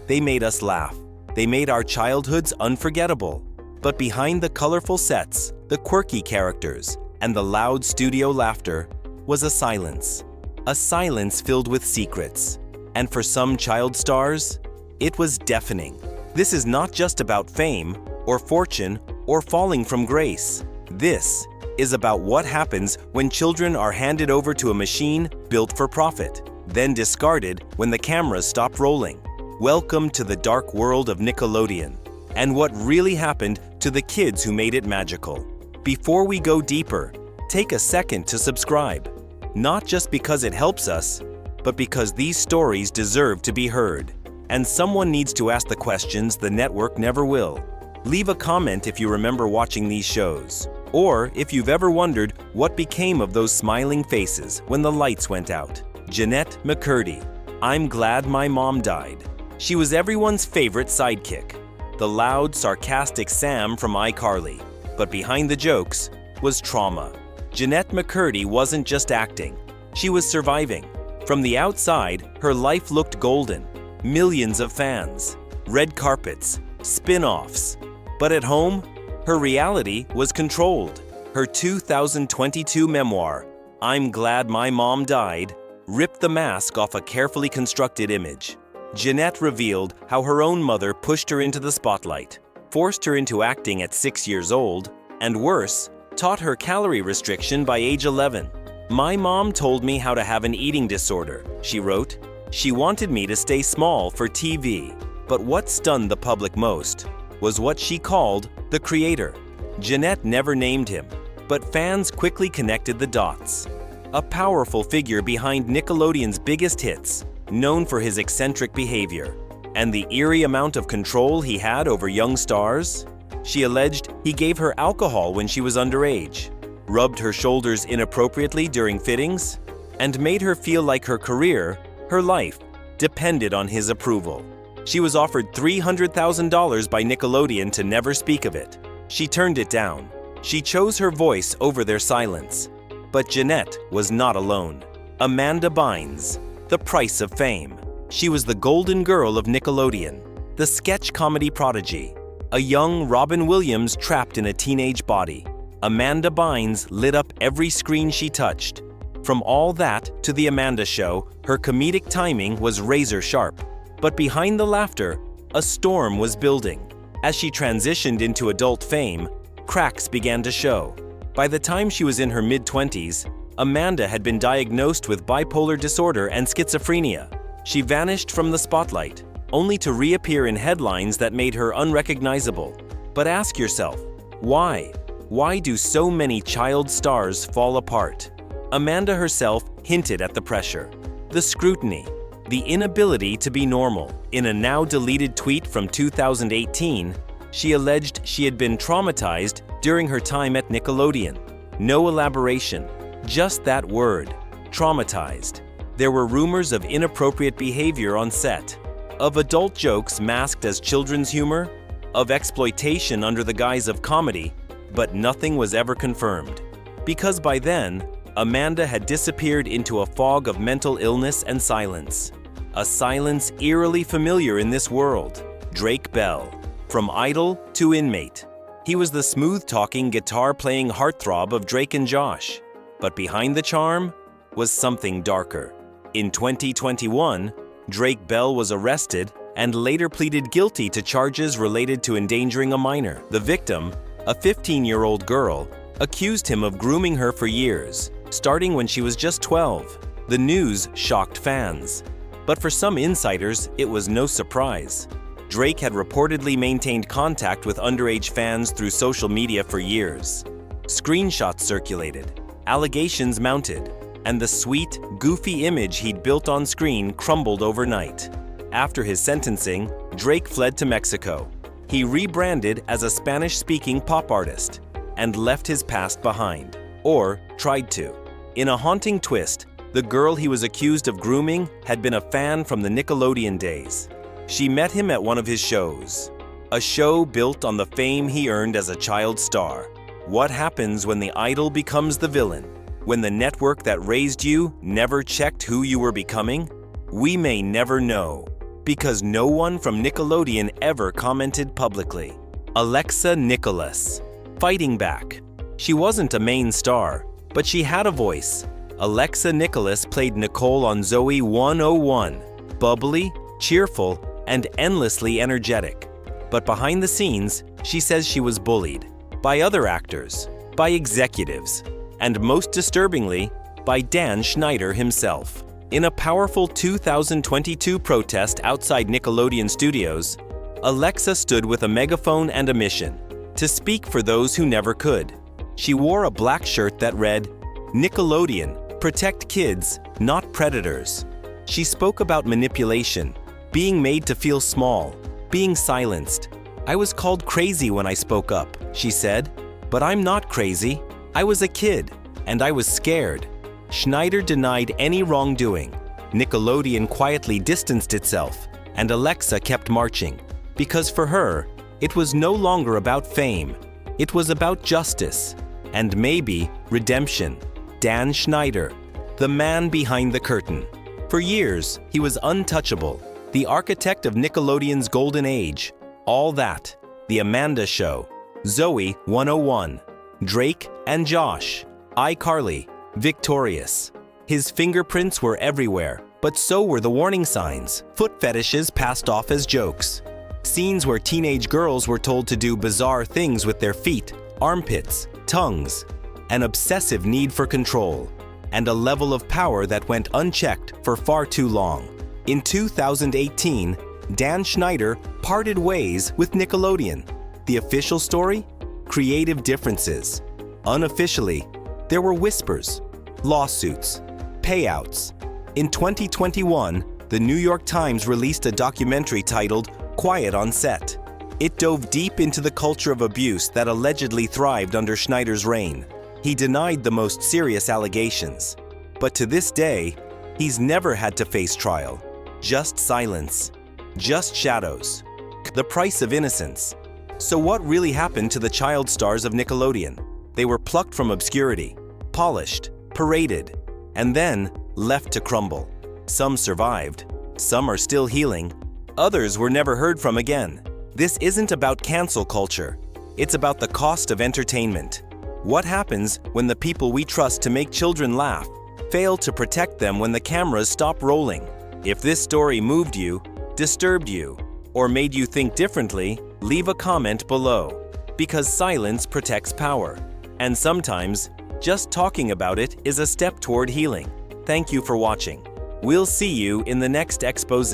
They made us laugh. They made our childhoods unforgettable. But behind the colorful sets, the quirky characters, and the loud studio laughter was a silence. A silence filled with secrets. And for some child stars, it was deafening. This is not just about fame, or fortune, or falling from grace. This is about what happens when children are handed over to a machine built for profit, then discarded when the cameras stop rolling. Welcome to the dark world of Nickelodeon, and what really happened to the kids who made it magical. Before we go deeper, take a second to subscribe. Not just because it helps us, but because these stories deserve to be heard. And someone needs to ask the questions the network never will. Leave a comment if you remember watching these shows, or if you've ever wondered what became of those smiling faces when the lights went out. Jeanette McCurdy, I'm glad my mom died. She was everyone's favorite sidekick, the loud, sarcastic Sam from iCarly. But behind the jokes was trauma. Jeanette McCurdy wasn't just acting, she was surviving. From the outside, her life looked golden. Millions of fans, red carpets, spin-offs. But at home, her reality was controlled. Her 2022 memoir, I'm Glad My Mom Died, ripped the mask off a carefully constructed image. Jeanette revealed how her own mother pushed her into the spotlight, forced her into acting at 6 years old, and worse, taught her calorie restriction by age 11. My mom told me how to have an eating disorder, she wrote. She wanted me to stay small for TV. But what stunned the public most was what she called the creator. Jeanette never named him, but fans quickly connected the dots. A powerful figure behind Nickelodeon's biggest hits, known for his eccentric behavior and the eerie amount of control he had over young stars. She alleged he gave her alcohol when she was underage, rubbed her shoulders inappropriately during fittings, and made her feel like her career, her life, depended on his approval. She was offered $300,000 by Nickelodeon to never speak of it. She turned it down. She chose her voice over their silence. But Jeanette was not alone. Amanda Bynes, the price of fame. She was the golden girl of Nickelodeon, the sketch comedy prodigy, a young Robin Williams trapped in a teenage body. Amanda Bynes lit up every screen she touched. From All That to The Amanda Show, her comedic timing was razor sharp. But behind the laughter, a storm was building. As she transitioned into adult fame, cracks began to show. By the time she was in her mid-20s, Amanda had been diagnosed with bipolar disorder and schizophrenia. She vanished from the spotlight, only to reappear in headlines that made her unrecognizable. But ask yourself, why? Why do so many child stars fall apart? Amanda herself hinted at the pressure, the scrutiny, the inability to be normal. In a now-deleted tweet from 2018, she alleged she had been traumatized during her time at Nickelodeon. No elaboration, just that word, traumatized. There were rumors of inappropriate behavior on set, of adult jokes masked as children's humor, of exploitation under the guise of comedy, but nothing was ever confirmed. Because by then, Amanda had disappeared into a fog of mental illness and silence. A silence eerily familiar in this world. Drake Bell. From idol to inmate. He was the smooth-talking, guitar-playing heartthrob of Drake and Josh. But behind the charm was something darker. In 2021, Drake Bell was arrested and later pleaded guilty to charges related to endangering a minor. The victim, a 15-year-old girl, accused him of grooming her for years, starting when she was just 12. The news shocked fans. But for some insiders, it was no surprise. Drake had reportedly maintained contact with underage fans through social media for years. Screenshots circulated, allegations mounted, and the sweet, goofy image he'd built on screen crumbled overnight. After his sentencing, Drake fled to Mexico. He rebranded as a Spanish-speaking pop artist and left his past behind, or tried to. In a haunting twist, the girl he was accused of grooming had been a fan from the Nickelodeon days. She met him at one of his shows, a show built on the fame he earned as a child star. What happens when the idol becomes the villain? When the network that raised you never checked who you were becoming? We may never know. because no one from Nickelodeon ever commented publicly. Alexa Nicholas. Fighting back. She wasn't a main star, but she had a voice. Alexa Nicholas played Nicole on Zoey 101, bubbly, cheerful, and endlessly energetic. But behind the scenes, she says she was bullied by other actors, by executives, and most disturbingly, by Dan Schneider himself. In a powerful 2022 protest outside Nickelodeon studios, Alexa stood with a megaphone and a mission: to speak for those who never could. She wore a black shirt that read, "Nickelodeon, protect kids, not predators." She spoke about manipulation, being made to feel small, being silenced. "I was called crazy when I spoke up," she said, "but I'm not crazy. I was a kid, and I was scared." Schneider denied any wrongdoing. Nickelodeon quietly distanced itself, and Alexa kept marching. Because for her, it was no longer about fame. It was about justice, and maybe redemption. Dan Schneider, the man behind the curtain. For years, he was untouchable, the architect of Nickelodeon's golden age. All That, The Amanda Show, Zoey 101, Drake and Josh, iCarly, Victorious. His fingerprints were everywhere, but so were the warning signs. Foot fetishes passed off as jokes. Scenes where teenage girls were told to do bizarre things with their feet, armpits, tongues. An obsessive need for control, and a level of power that went unchecked for far too long. In 2018, Dan Schneider parted ways with Nickelodeon. The official story? Creative differences. Unofficially, there were whispers, lawsuits, payouts. In 2021, the New York Times released a documentary titled Quiet on Set. It dove deep into the culture of abuse that allegedly thrived under Schneider's reign. He denied the most serious allegations. But to this day, he's never had to face trial. Just silence. Just shadows. The price of innocence. So what really happened to the child stars of Nickelodeon? They were plucked from obscurity, polished, paraded, and then left to crumble. Some survived. Some are still healing. Others were never heard from again. This isn't about cancel culture. It's about the cost of entertainment. What happens when the people we trust to make children laugh fail to protect them when the cameras stop rolling? If this story moved you, disturbed you, or made you think differently, leave a comment below. Because silence protects power. And sometimes, just talking about it is a step toward healing. Thank you for watching. We'll see you in the next expose.